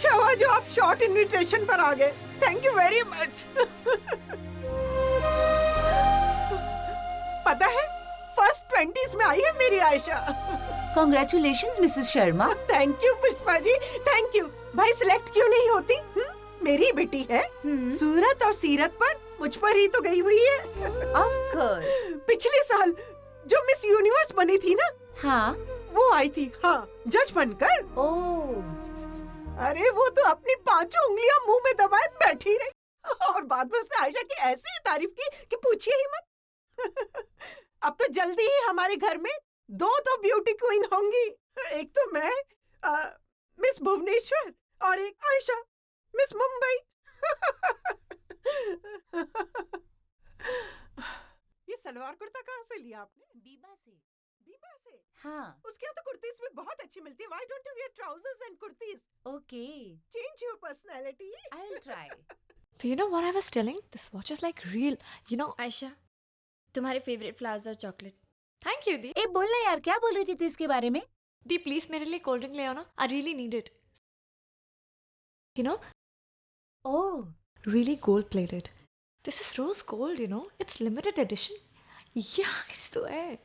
अच्छा हुआ जो आप शॉर्ट इनविटेशन पर आ गए। Thank you very much. पता है फर्स्ट 20s में आई है मेरी Ayesha. Congratulations Mrs Sharma. Thank you Pushpa ji, thank you. भाई सिलेक्ट क्यों नहीं होती? मेरी बेटी है, सूरत और सीरत पर मुझ पर ही तो गई हुई है। Of course. पिछले साल जो मिस यूनिवर्स बनी थी ना, हाँ वो आई थी, हाँ, जज बनकर। ओह, अरे वो तो अपनी 5 उंगलियां मुंह में दबाए बैठी रही और बाद में उसने आयशा की ऐसी तारीफ की कि पूछिए ही मत। अब तो जल्दी ही हमारे घर में 2 तो ब्यूटी क्वीन होंगी। एक तो मैं मिस भुवनेश्वर और एक आयशा मिस मुंबई। ये सलवार कुर्ता कहाँ से लिया आपने? बीबा से। बीबा से? हाँ उसके यहाँ तो कुर्तीज भी बहुत अच्छी मिलती है। Why don't you wear trousers and kurtis? Okay, Change your personality. I will try. So you know what I was telling? This watch is like real. You know, Ayesha, तुम्हारे फेवरेट फ्लावर्स और चॉकलेट। thank you, Dee. ए बोल ना यार, क्या बोल रही थी तू इसके बारे में? Dee, please मेरे लिए कोल्ड ड्रिंक ले आओ ना. I really need it. You know, oh, really gold plated. This is rose gold, you know. It's limited edition. Yeah, I swear.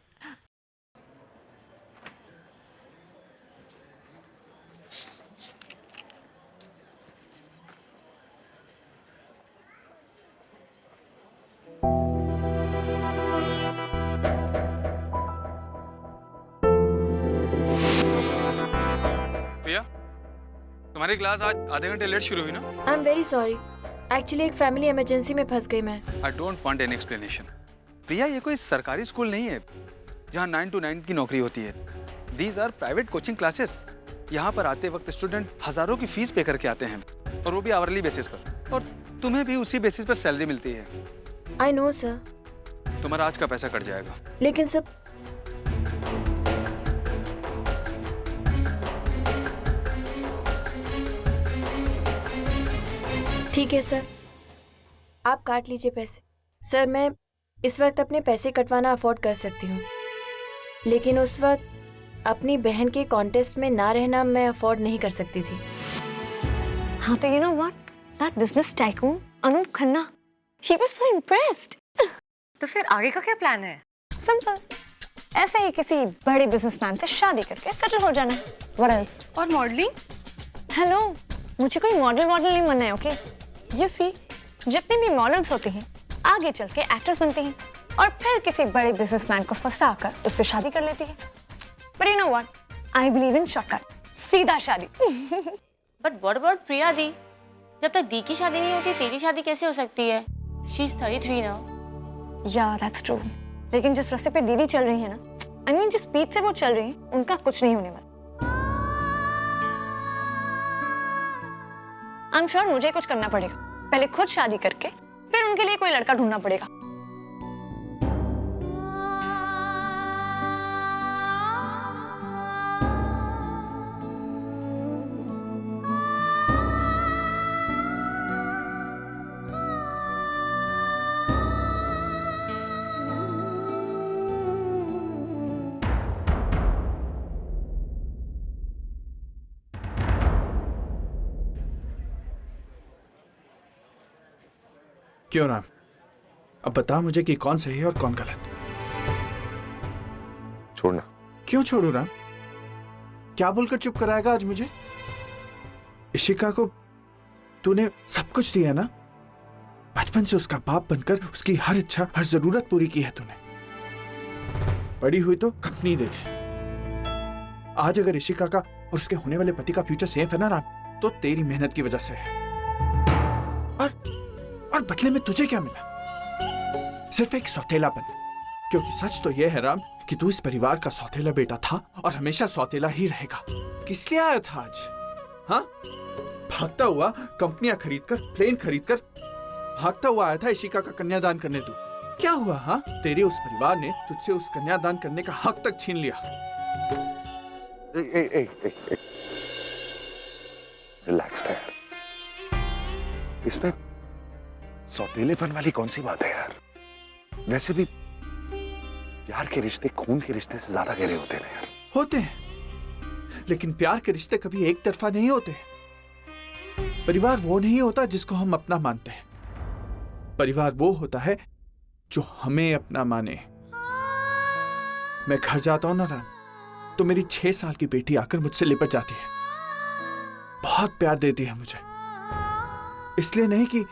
प्रिया, तुम्हारी क्लास आज आधे घंटे लेट शुरू हुई ना? I am very sorry, actually एक फैमिली इमरजेंसी में फंस गई मैं। I don't want any explanation. Priya, ये कोई सरकारी स्कूल नहीं है जहाँ 9 to 9 की नौकरी होती है। These are private coaching classes. यहाँ पर आते वक्त स्टूडेंट हजारों की फीस पे करके आते हैं, और वो भी आवरली बेसिस पर, और तुम्हें भी उसी बेसिस पर सैलरी मिलती है। आई नो सर, तुम्हारा आज का पैसा कट जाएगा। लेकिन सब ठीक है सर, आप काट लीजिए पैसे। सर, मैं इस वक्त अपने पैसे कटवाना अफोर्ड कर सकती हूँ, लेकिन उस वक्त अपनी बहन के कॉन्टेस्ट में ना रहना मैं अफोर्ड नहीं कर सकती थी। हाँ तो you know what? That business tycoon Anoop Khanna, he was so impressed. तो फिर आगे का क्या प्लान है? Simple. ऐसे ही किसी बड़े बिजनेसमैन से शादी करके सेटल हो जाना. What else? और मॉडलिंग? हेलो, मुझे कोई मॉडल नहीं बनना है, ओके? You see, जितनी भी मॉडल्स होती हैं आगे चल के एक्ट्रेस बनती हैं और फिर किसी बड़े बिजनेसमैन को फंसाकर उससे शादी कर लेती है। But you know what? I believe in shortcut. सीधा शादी। बट व्हाट अबाउट प्रिया दी? जब तक दी की शादी नहीं होती तेरी शादी कैसे हो सकती है? She is 33 now. Yeah, that's true. लेकिन जिस रास्ते पे दीदी चल रही है ना, I mean जिस स्पीड से वो चल रही है, उनका कुछ नहीं होने वाला। I'm sure मुझे कुछ करना पड़ेगा। पहले खुद शादी करके, फिर उनके लिए कोई लड़का ढूंढना पड़ेगा। क्यों राम? अब बता मुझे कि कौन सही है और कौन गलत। छोड़ना। क्यों छोड़ू राम? क्या बोलकर चुप कराएगा आज मुझे? इशिका को तूने सब कुछ दिया ना? बचपन से उसका बाप बनकर उसकी हर इच्छा, हर जरूरत पूरी की है तूने। बड़ी हुई तो कंपनी दे दी। आज अगर इशिका का और उसके होने वाले पति का फ्यूचर सेफ है ना राम, तो तेरी मेहनत की वजह से है। और बदले में तुझे क्या मिला? सिर्फ एक सौतेलापन। क्योंकि सच तो यह है राम कि तू इस परिवार का सौतेला बेटा था और हमेशा सौतेला ही रहेगा। किस लिए आया था आज? हाँ, भागता हुआ कंपनियां खरीदकर, प्लेन खरीदकर भागता हुआ आया था इशिका का कन्यादान करने। तू क्या हुआ? हाँ, तेरे उस परिवार ने तुझसे उस कन्यादान करने का हक तक छीन लिया। रिलैक्स यार, इसमें सौतेलेपन वाली कौन सी बात है यार? वैसे भी प्यार के रिश्ते खून के रिश्ते से ज्यादा गहरे होते हैं यार। होते हैं, लेकिन प्यार के रिश्ते कभी एक तरफा नहीं होते। परिवार वो नहीं होता जिसको हम अपना मानते हैं। परिवार वो होता है जो हमें अपना माने। मैं घर जाता हूं ना राम, तो मेरी 6 साल की बेटी आकर मुझसे लिपट जाती है, बहुत प्यार देती है मुझे। इसलिए नहीं कि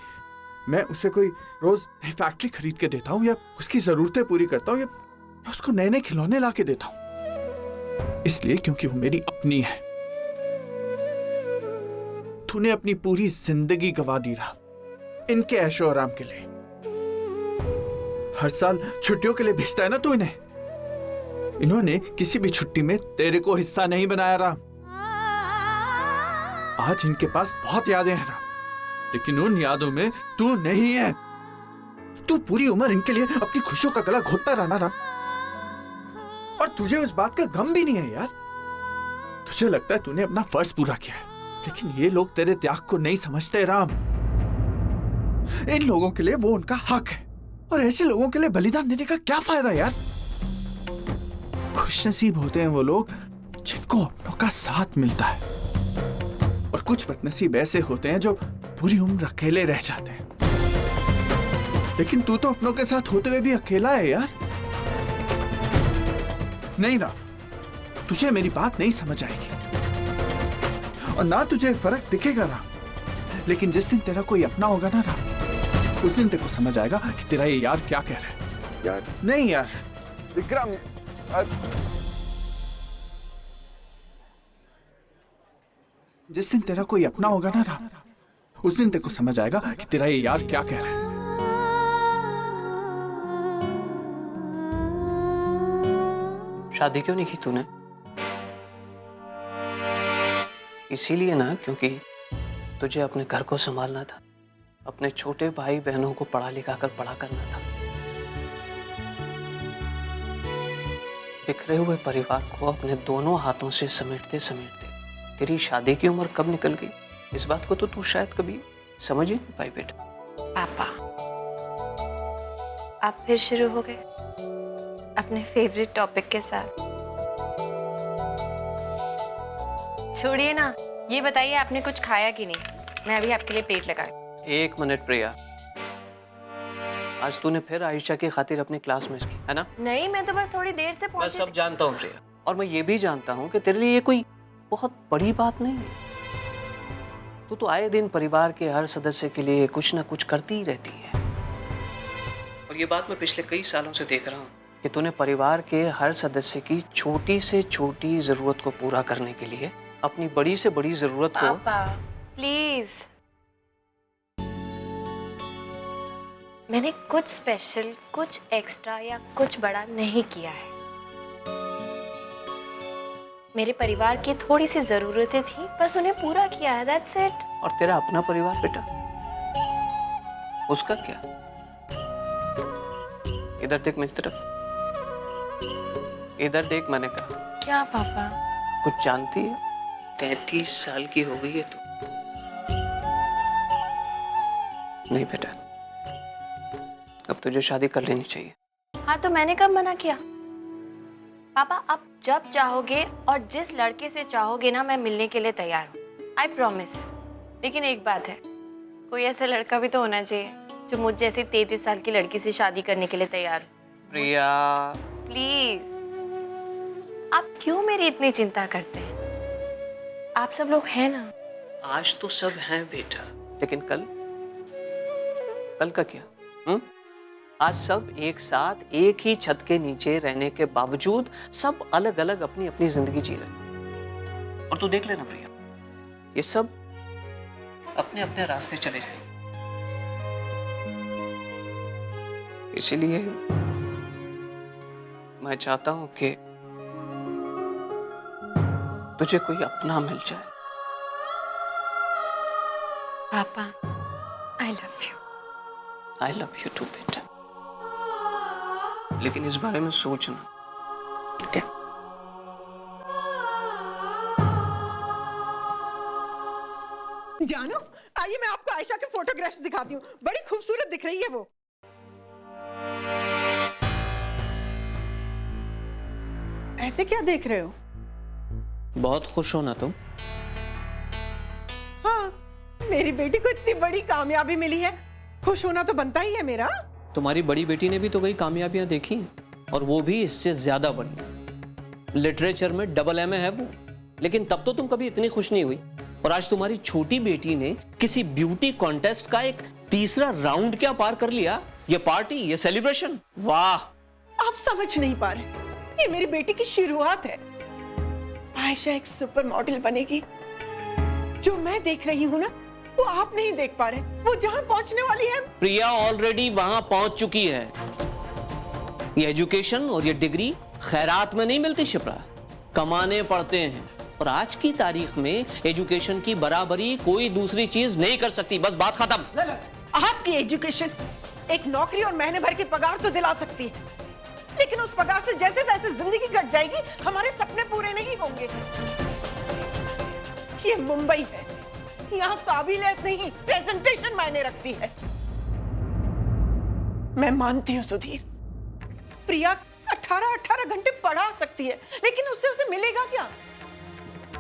मैं उसे कोई रोज नई फैक्ट्री खरीद के देता हूं या उसकी जरूरतें पूरी करता हूं या उसको नए नए खिलौने ला के देता हूं, इसलिए क्योंकि वो मेरी अपनी है। तूने अपनी पूरी जिंदगी गवा दी रहा इनके ऐशो आराम के लिए। हर साल छुट्टियों के लिए भेजता है ना तू इन्हें। इन्होंने किसी भी छुट्टी में तेरे को हिस्सा नहीं बनाया राम। आज इनके पास बहुत यादें हैं राम, लेकिन उन यादों में तू नहीं है। तू पूरी उम्र इनके लिए अपनी खुशियों का गला घोटता रहना राम, और तुझे उस बात का गम भी नहीं है यार। तुझे लगता है तूने अपना फर्ज पूरा किया है, लेकिन ये लोग तेरे त्याग को नहीं समझते राम। इन लोगों के लिए वो उनका हक है, और ऐसे लोगों के लिए बलिदान देने का क्या फायदा यार। खुशनसीब होते हैं वो लोग जिनको अपनों का साथ मिलता है, और कुछ बदनसीब ऐसे होते हैं जो पूरी उम्र अकेले रह जाते हैं। लेकिन तू तो अपनों के साथ होते हुए भी अकेला है यार। नहीं राम, तुझे मेरी बात नहीं समझ आएगी, और ना तुझे फर्क दिखेगा राम। लेकिन जिस दिन तेरा कोई अपना होगा ना राम, उस दिन तेरे को समझ आएगा कि तेरा ये यार क्या कह रहा है। यार नहीं यार विक्रम, जिस दिन तेरा कोई अपना होगा ना राम, उस दिन तेरे को समझ आएगा कि तेरा ये यार क्या कह रहा है। शादी क्यों नहीं की तूने? इसीलिए ना क्योंकि तुझे अपने घर को संभालना था, अपने छोटे भाई बहनों को पढ़ा लिखा कर बड़ा करना था। बिखरे हुए परिवार को अपने दोनों हाथों से समेटते समेटते तेरी शादी की उम्र कब निकल गई, इस बात को तो तू शायद कभी समझ ही नहीं पाई बेटा। पापा, आप फिर शुरू हो गए अपने फेवरेट टॉपिक के साथ। छोड़िए ना, ये बताइए आपने कुछ खाया कि नहीं? मैं अभी आपके लिए प्लेट लगाऊं। 1 मिनट प्रिया, आज तूने फिर आयशा की खातिर अपनी क्लास मिस की है ना? नहीं, मैं तो बस थोड़ी देर से मैं पहुंची सब थी। जानता हूँ प्रिया, और मैं ये भी जानता हूँ कि तेरे लिए ये कोई बहुत बड़ी बात नहीं है। तू तो आए दिन परिवार के हर सदस्य के लिए कुछ ना कुछ करती ही रहती है, और ये बात मैं पिछले कई सालों से देख रहा हूँ कि तूने परिवार के हर सदस्य की छोटी से छोटी जरूरत को पूरा करने के लिए अपनी बड़ी से बड़ी जरूरत को। पापा प्लीज, मैंने कुछ स्पेशल, कुछ एक्स्ट्रा या कुछ बड़ा नहीं किया है। मेरे परिवार की थोड़ी सी जरूरतें थी, बस उन्हें पूरा किया है, दैट्स इट। और तेरा अपना परिवार बेटा, उसका क्या? इधर देख मेरी तरफ, इधर देख। मैंने कहा क्या पापा? कुछ जानती है? 33 साल की हो गई है तू। नहीं बेटा, अब तुझे शादी कर लेनी चाहिए। हाँ, तो मैंने कब मना किया? पापा, आप जब चाहोगे और जिस लड़के से चाहोगे ना, मैं मिलने के लिए तैयार हूँ, आई प्रॉमिस। लेकिन एक बात है, कोई ऐसा लड़का भी तो होना चाहिए जो मुझ जैसी 33 साल की लड़की से शादी करने के लिए तैयार हो। प्रिया प्लीज, आप क्यों मेरी इतनी चिंता करते हैं? आप सब लोग हैं ना। आज तो सब हैं बेटा, लेकिन कल? कल का क्या? आज सब एक साथ एक ही छत के नीचे रहने के बावजूद सब अलग अलग अपनी अपनी जिंदगी जी रहे। और तू देख लेना प्रिया, ये सब अपने अपने रास्ते चले जाएंगे। इसीलिए मैं चाहता हूं कि तुझे कोई अपना मिल जाए। पापा, I love you. I love you too बेटा, लेकिन इस बारे में सोचना, ठीक है? जानू, आइए मैं आपको आयशा के फोटोग्राफ्स दिखाती हूँ, बड़ी खूबसूरत दिख रही है वो। ऐसे क्या देख रहे हो? बहुत खुश हो ना तुम? हाँ, मेरी बेटी को इतनी बड़ी कामयाबी मिली है, खुश होना तो बनता ही है मेरा। तुम्हारी बड़ी बेटी ने भी तो कई कामयाबियां देखी हैं, और वो भी इससे ज्यादा बड़ी। लिटरेचर में डबल एमए है वो, लेकिन तब तो तुम कभी इतनी खुश नहीं हुई। और आज तुम्हारी छोटी बेटी ने किसी ब्यूटी कॉन्टेस्ट का एक तीसरा राउंड क्या पार कर लिया। ये पार्टी, ये सेलिब्रेशन, वाह। आप समझ नहीं पा रहे, ये मेरी बेटी की शुरुआत है। आयशा एक सुपर मॉडल बनेगी। जो मैं देख रही हूँ ना, वो आप नहीं देख पा रहे। वो जहाँ पहुँचने वाली है, प्रिया ऑलरेडी वहां पहुंच चुकी है। ये एजुकेशन और ये डिग्री खैरात में नहीं मिलती शिप्रा, कमाने पड़ते हैं। और आज की तारीख में एजुकेशन की बराबरी कोई दूसरी चीज नहीं कर सकती। बस बात खत्म। गलत। आपकी एजुकेशन एक नौकरी और महीने भर की पगार तो दिला सकती है, लेकिन उस पगार से जैसे जैसे जिंदगी कट जाएगी, हमारे सपने पूरे नहीं होंगे। ये मुंबई है, यहाँ काबिलियत नहीं, प्रेजेंटेशन मायने रखती है। मैं मानती हूँ सुधीर, प्रिया 18 घंटे पढ़ा सकती है, लेकिन उससे उसे मिलेगा क्या?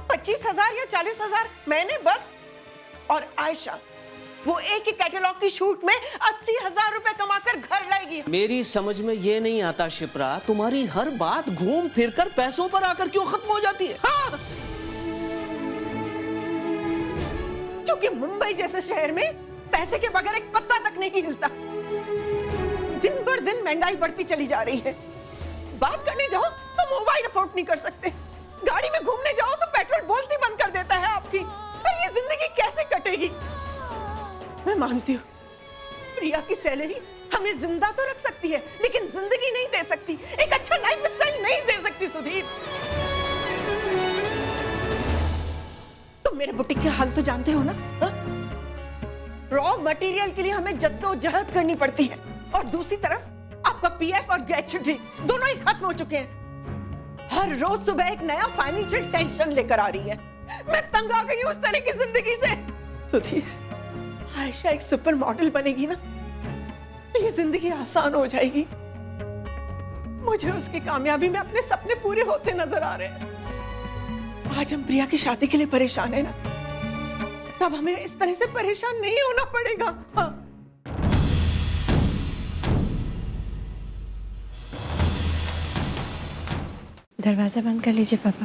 25,000 या 40,000 महीने बस। और आयशा, वो एक ही कैटलॉग की शूट में 80,000 रुपए कमाकर घर लाएगी। मेरी समझ में ये नहीं आता शिप्रा, तुम्हारी हर बात घूम फिर कर पैसों पर आकर क्यों खत्म हो जाती है? हाँ, क्योंकि मुंबई जैसे शहर में पैसे के बगैर एक पत्ता तक नहीं हिलता। दिन भर दिन महंगाई बढ़ती चली जा रही है। बात करने जाओ तो मोबाइल अफोर्ड नहीं कर सकते, गाड़ी में घूमने जाओ तो पेट्रोल बोलती बंद कर देता है आपकी। और ये जिंदगी कैसे कटेगी? मैं मानती हूँ प्रिया की सैलरी हमें जिंदा तो रख सकती है, लेकिन जिंदगी नहीं दे सकती, एक अच्छा लाइफ स्टाइल नहीं दे सकती सुधीर। तुम मेरे बुटीक के हाल तो जानते हो ना? रॉ मटेरियल के लिए हमें जद्दोजहद करनी पड़ती है, और दूसरी तरफ आपका पीएफ और ग्रेच्युटी दोनों ही खत्म हो चुके हैं। हर रोज सुबह एक नया फाइनेंशियल टेंशन लेकर आ रही है। मैं तंग आ गई हूँ उस तरह की जिंदगी से। सुधीर, आयशा एक सुपर मॉडल बनेगी ना, तो ये जिंदगी आसान हो जाएगी। मुझे उसकी कामयाबी में अपने सपने पूरे होते नजर आ रहे हैं। आज हम प्रिया की शादी के लिए परेशान है ना, तब हमें इस तरह से परेशान नहीं होना पड़ेगा। हाँ। दरवाजा बंद कर लीजिए पापा।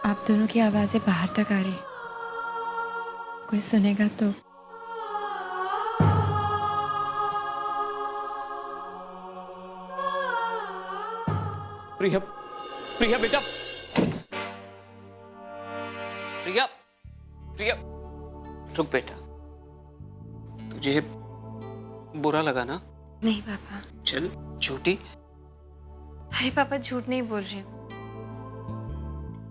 आप दोनों की आवाजें बाहर तक आ रही, कोई सुनेगा तो। प्रिया, प्रिया बेटा, प्रिया, प्रिया, रुक बेटा। तुझे बुरा लगा ना? नहीं पापा। चल झूठी। अरे पापा, झूठ नहीं बोल रही हूँ।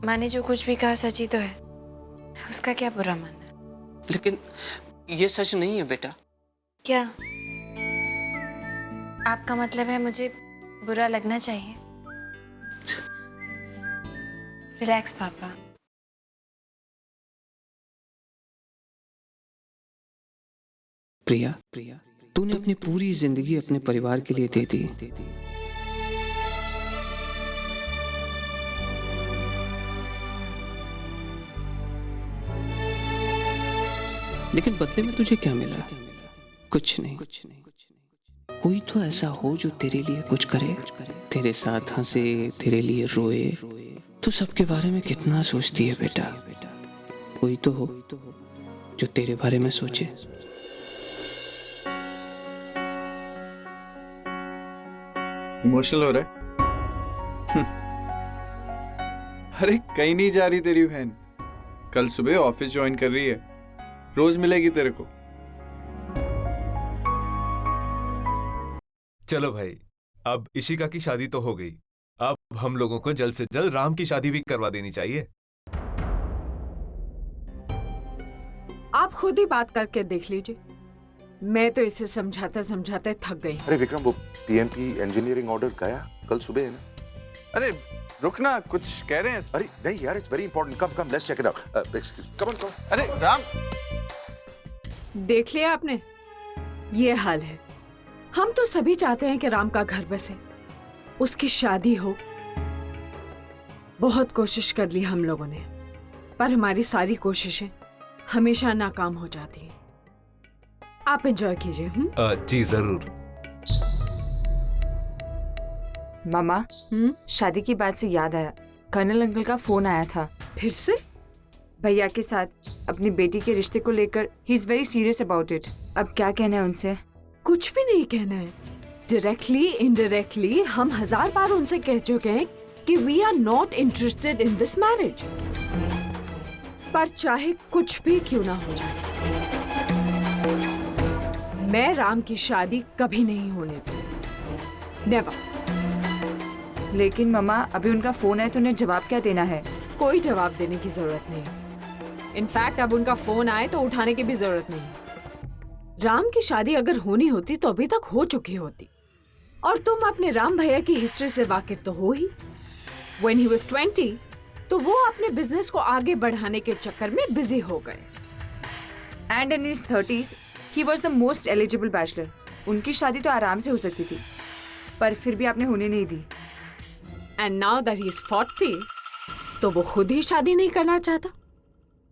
माँ ने जो कुछ भी कहा सच ही तो है, उसका क्या बुरा मानना? लेकिन ये सच नहीं है बेटा। क्या आपका मतलब है मुझे बुरा लगना चाहिए? रिलैक्स पापा। प्रिया, प्रिया, तूने अपनी पूरी जिंदगी अपने परिवार के लिए दे दी, लेकिन बदले में तुझे क्या मिला? कुछ नहीं। कोई तो ऐसा हो जो तेरे लिए कुछ करे, तेरे साथ हंसे, तेरे लिए रोए। तू सबके बारे में कितना सोचती है बेटा। कोई तो हो जो तेरे बारे में सोचे। इमोशनल हो रहा है? अरे कहीं नहीं जा रही तेरी बहन, कल सुबह ऑफिस ज्वाइन कर रही है, रोज मिलेगी तेरे को। चलो भाई, अब इशिका की शादी तो हो गई, अब हम लोगों को जल्द से जल्द राम की शादी भी करवा देनी चाहिए। आप खुद ही बात करके देख लीजिए, मैं तो इसे समझाते समझाते थक गई। अरे विक्रम, वो पीएमपी इंजीनियरिंग ऑर्डर गया कल सुबह है ना? अरे रुकना, कुछ कह रहे हैं। अरे नहीं यार, it's very important. Come let's check it out. Excuse, come on. अरे राम, देख लिया आपने, ये हाल है। हम तो सभी चाहते हैं कि राम का घर बसे, उसकी शादी हो। बहुत कोशिश कर ली हम लोगों ने, पर हमारी सारी कोशिशें हमेशा नाकाम हो जाती हैं। आप एंजॉय कीजिए। जी जरूर। मामा, शादी की बात से याद आया, कर्नल अंकल का फोन आया था। फिर से? भैया के साथ अपनी बेटी के रिश्ते को लेकर he is very serious about it. अब क्या कहना है उनसे? कुछ भी नहीं कहना है। डायरेक्टली इनडायरेक्टली हम 1000 बार उनसे कह चुके हैं कि we are not interested in this marriage. पर चाहे कुछ भी क्यों ना हो जाए, मैं राम की शादी कभी नहीं होने दूंगी। नेवर। लेकिन मामा, अभी उनका फोन है तो उन्हें जवाब क्या देना है? कोई जवाब देने की जरूरत नहीं। इनफैक्ट अब उनका फोन आए तो उठाने की भी जरूरत नहीं। राम की शादी अगर होनी होती तो अभी तक हो चुकी होती। और तुम अपने राम भैया की हिस्ट्री से वाकिफ तो हो ही। When he was 20, तो वो अपने बिजनेस को आगे बढ़ाने के चक्कर में बिजी हो गए। And in his 30s, he was the most eligible bachelor. उनकी शादी तो आराम से हो सकती थी, पर फिर भी आपने होने नहीं दी। And now that he is 40, तो वो खुद ही शादी नहीं करना चाहता।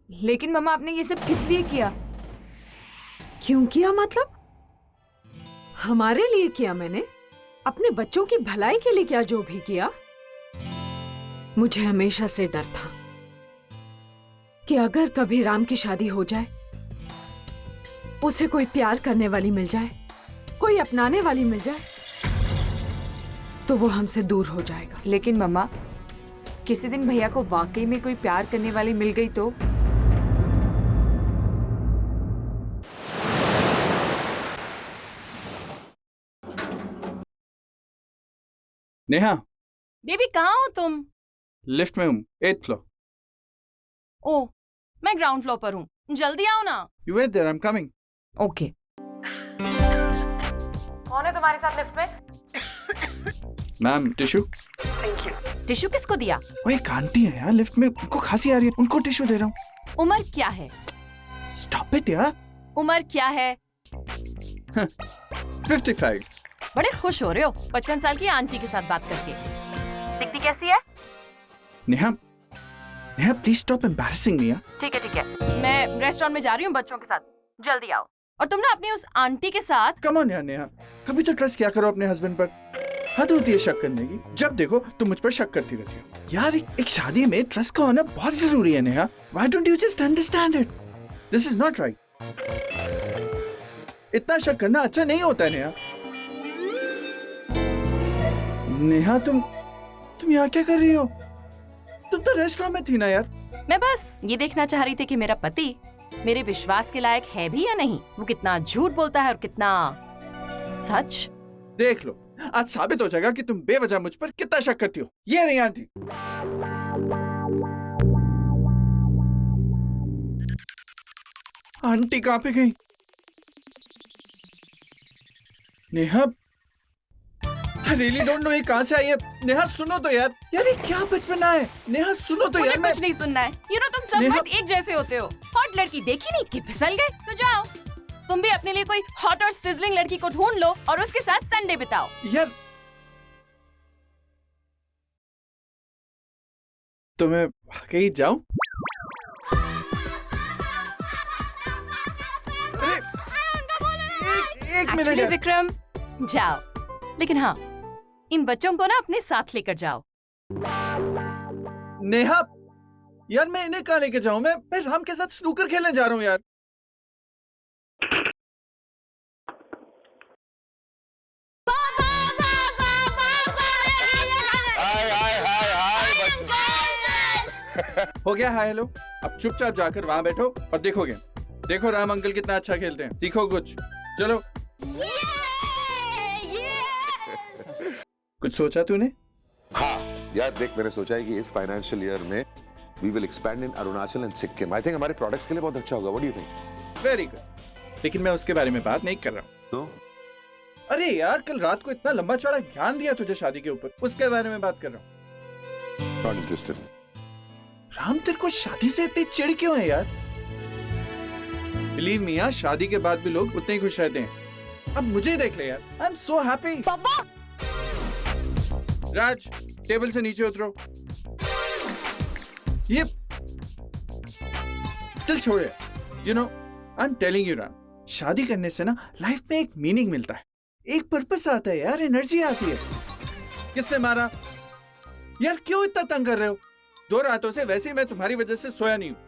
लेकिन मामा, आपने ये सब किस लिए किया? क्यों किया मतलब? हमारे लिए किया मैंने, अपने बच्चों की भलाई के लिए किया। जो भी किया, मुझे हमेशा से डर था कि अगर कभी राम की शादी हो जाए, उसे कोई प्यार करने वाली मिल जाए, कोई अपनाने वाली मिल जाए, तो वो हमसे दूर हो जाएगा। लेकिन मम्मा, किसी दिन भैया को वाकई में कोई प्यार करने वाली मिल गई तो? नेहा, बेबी कहाँ हो तुम? लिफ्ट में हूँ, 8th फ्लोर। ओह, मैं ग्राउंड फ्लोर पर हूँ। जल्दी आओ ना। You wait there, I'm coming. Okay. कौन है तुम्हारे साथ लिफ्ट में? Ma'am, tissue. Thank you. Tissue किसको दिया? वो एक आंटी है यार लिफ्ट में, उनको खांसी आ रही है, उनको टिश्यू दे रहा हूँ। उम्र क्या है? Stop it यार। उम्र क्या है? 55। बड़े खुश हो रहे हो 55 साल की आंटी के साथ बात करके। दिखती कैसी है? Neha, Neha please stop embarrassing me. ठीक है। मैं रेस्टोरेंट में जा रही हूँ बच्चों के साथ। जल्दी आओ। और तुम ना अपनी उस आंटी के साथ। कम ऑन यार नेहा, कभी तो ट्रस्ट किया करो अपने हस्बैंड पर। हद होती है शक करने की। जब देखो तुम मुझ पर शक करती रहती हो। यार एक शादी में ट्रस्ट का होना बहुत जरूरी है Neha. Why don't you just understand it? This is not right. इतना शक करना अच्छा नहीं होता है नेहा। नेहा तुम यहाँ क्या कर रही हो? तुम तो रेस्टोरेंट में थी ना यार। मैं बस ये देखना चाह रही थी कि मेरा पति मेरे विश्वास के लायक है भी या नहीं। वो कितना झूठ बोलता है और कितना सच। देख लो, आज साबित हो जाएगा कि तुम बेवजह मुझ पर कितना शक करती हो। ये नहीं आंटी। आंटी कहाँ पे गई? Neha, I really don't know ये कहाँ से आई है। नेहा सुनो तो यार ये क्या बचपना है। नेहा सुनो तो मुझे यार। कुछ नहीं सुनना है। तुम सब मर्द एक जैसे होते हो। हॉट लड़की देखी नहीं कि फिसल गए। तो जाओ, तुम भी अपने लिए कोई हॉट और सिजलिंग लड़की को ढूंढ लो और उसके साथ संडे बिताओ। यार तो मैं वाकई जाऊं? एक मिनट Actually, यार। विक्रम जाओ, लेकिन हाँ इन बच्चों को ना अपने साथ लेकर जाओ। नेहा, यार मैं इन्हें कहाँ लेके जाऊं? मैं राम के साथ स्नूकर खेलने जा रहा हूँ यार। हो गया हाय हेलो। अब चुपचाप जाकर वहां बैठो और देखोगे। देखो राम अंकल कितना अच्छा खेलते हैं। सीखो कुछ। चलो। कुछ सोचा तूने? हाँ यार देख, मैंने सोचा है कि इस फाइनेंशियल ईयर में we will expand in Arunachal and Sikkim. I think हमारे प्रोडक्ट्स के लिए बहुत अच्छा होगा। What do you think? Very good. लेकिन मैं उसके बारे में बात नहीं कर रहा हूँ। तो अरे यार, कल रात को इतना लंबा चौड़ा ज्ञान दिया तुझे शादी के ऊपर, उसके बारे में बात कर रहा हूँ। Not interested. राम तेरे को शादी से इतनी चिढ़ क्यों है यार? बिलीव मी यार, शादी के बाद भी लोग उतने ही खुश रहते हैं। अब मुझे देख ले यार, आई एम सो हैप्पी। पापा! राज, टेबल से नीचे उतरो। चल छोड़े, you know I am telling you Ram, शादी करने से ना लाइफ में एक मीनिंग मिलता है, एक पर्पस आता है यार, एनर्जी आती है। किसने मारा यार? क्यों इतना तंग कर रहे हो? 2 रातों से वैसे ही मैं तुम्हारी वजह से सोया नहीं हूँ।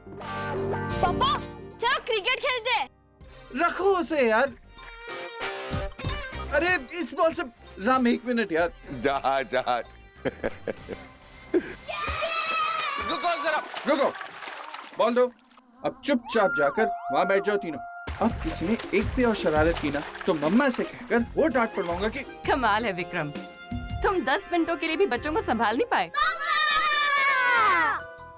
पापा चलो क्रिकेट खेलते हैं। रखो उसे यार। अरे इस बॉल से राम 1 मिनट यार। जहाज रुको जरा, रुको, बॉल दो। अब चुपचाप जाकर वहाँ बैठ जाओ तीनों। अब किसी ने एक भी और शरारत की ना तो मम्मा से कहकर वो डांट पड़वाऊंगा कि कमाल है विक्रम, तुम 10 मिनटों के लिए भी बच्चों को संभाल नहीं पाए।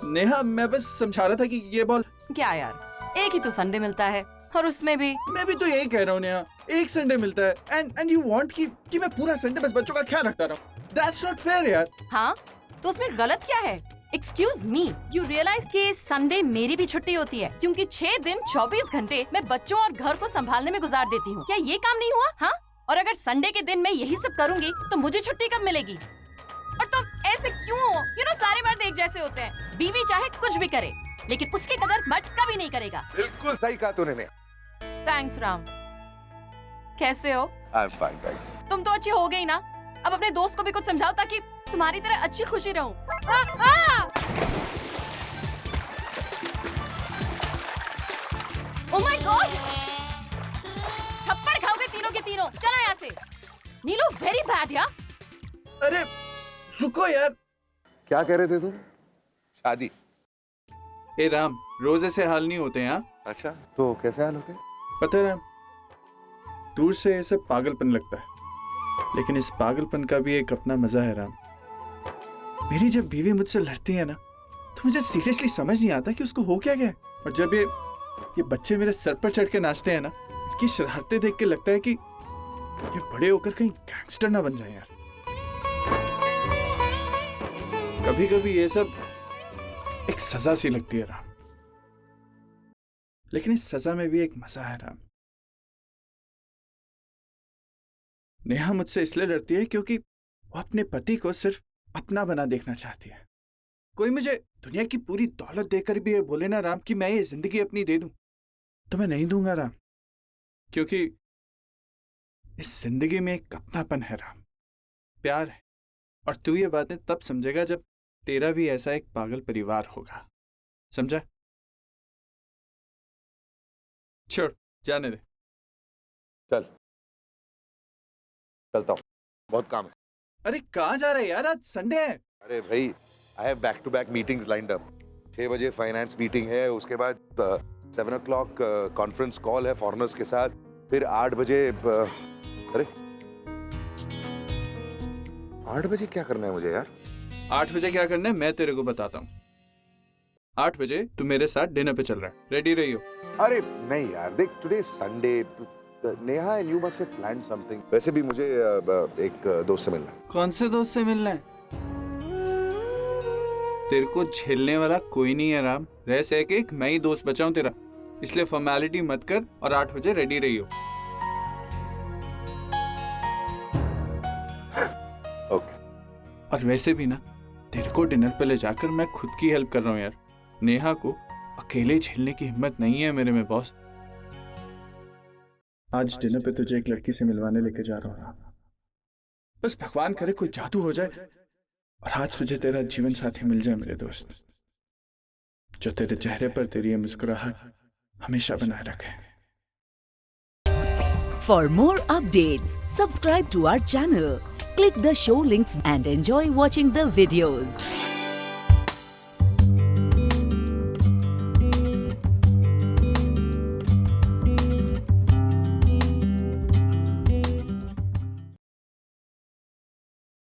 नेहा मैं बस समझा रहा था कि ये बॉल। क्या यार, एक ही तो संडे मिलता है और उसमें भी। मैं भी तो यही कह रहा हूँ नेहा, एक संडे मिलता है एंड यू वांट कि मैं पूरा संडे बस बच्चों का ख्याल रखता रहूं। दैट्स नॉट फेयर यार। हाँ तो उसमें गलत क्या है? एक्सक्यूज मी, यू रियलाइज कि संडे मेरी भी छुट्टी होती है क्योंकि 6 दिन 24 घंटे मैं बच्चों और घर को संभालने में गुजार देती हूँ। क्या ये काम नहीं हुआ? हाँ, और अगर संडे के दिन मैं यही सब करूँगी तो मुझे छुट्टी कब मिलेगी? और तुम ऐसे क्यों हो? यू नो सारे मर्द एक जैसे होते हैं, बीवी चाहे कुछ भी करे लेकिन उसकी कदर मर्द कभी नहीं करेगा। बिल्कुल सही कहा तूने। थैंक्स राम। कैसे हो? I am fine thanks. तुम तो अच्छी हो गई ना, अब अपने दोस्त को भी कुछ समझाओ ताकि तुम्हारी तरह अच्छी खुशी रहूं। ओह माय गॉड, थप्पड़ खाओगे तीनों के तीनों। चलो यहाँ से। नीलू वेरी बैड यार। अरे रुको यार। क्या कह रहे थे तुम? शादी? ए राम, रोज ऐसे हाल नहीं होते हैं। अच्छा तो कैसे हाल होते? पता है राम, दूर से ये सब पागलपन लगता है लेकिन इस पागलपन का भी एक अपना मजा है राम। मेरी जब बीवी मुझसे लड़ती है ना तो मुझे सीरियसली समझ नहीं आता कि उसको हो क्या गया। और जब ये बच्चे मेरे सर पर चढ़ के नाचते हैं ना, इनकी शरारतें देख के लगता है कि ये बड़े होकर कहीं गैंगस्टर ना बन जाए यार। कभी कभी ये सब एक सजा सी लगती है राम, लेकिन इस सजा में भी एक मजा है राम। नेहा मुझसे इसलिए डरती है क्योंकि वो अपने पति को सिर्फ अपना बना देखना चाहती है। कोई मुझे दुनिया की पूरी दौलत देकर भी ये बोले ना राम कि मैं ये जिंदगी अपनी दे दूं, तो मैं नहीं दूंगा राम, क्योंकि इस जिंदगी में एक अपनापन है राम, प्यार है। और तू ये बातें तब समझेगा जब तेरा भी ऐसा एक पागल परिवार होगा, समझा? छोड़, जाने दे। चल चलता हूँ, बहुत काम है। अरे कहाँ जा रहे यार, आज संडे है। अरे भाई, I have back to back meetings lined up. 6 बजे फाइनेंस मीटिंग है, उसके बाद 7 o'clock कॉन्फ्रेंस कॉल है फॉरेनर्स के साथ, फिर 8 बजे अरे 8 बजे क्या करना है मुझे यार? 8 बजे क्या करना है मैं तेरे को बताता हूँ। 8 बजे तू मेरे साथ डिनर पे चल रहा है, रेडी रही हो। अरे नहीं यार, देख today Sunday, Neha and you must have planned something. वैसे भी मुझे एक दोस्त से मिलना है। कौन से दोस्त से मिलना है? तेरे को झेलने वाला कोई नहीं है राम, रह सके एक मैं ही दोस्त बचाऊं तेरा, इसलिए फॉर्मेलिटी मत कर और 8 बजे रेडी रही हो। ओके। और वैसे भी ना तेरे को डिनर पे ले जाकर मैं खुद की हेल्प कर रहा हूँ यार। नेहा को अकेले झेलने की हिम्मत नहीं है मेरे में बॉस। आज डिनर पे तुझे एक लड़की से मिलवाने लेके जा रहा हूँ। बस भगवान करे कोई जादू हो जाए और आज तुझे तेरा जीवन साथी मिल जाए मेरे दोस्त, जो तेरे चेहरे पर तेरी ये मुस्कुराहट हमेशा बनाए रखे। For more updates, subscribe to our channel, click the show links and enjoy watching the videos.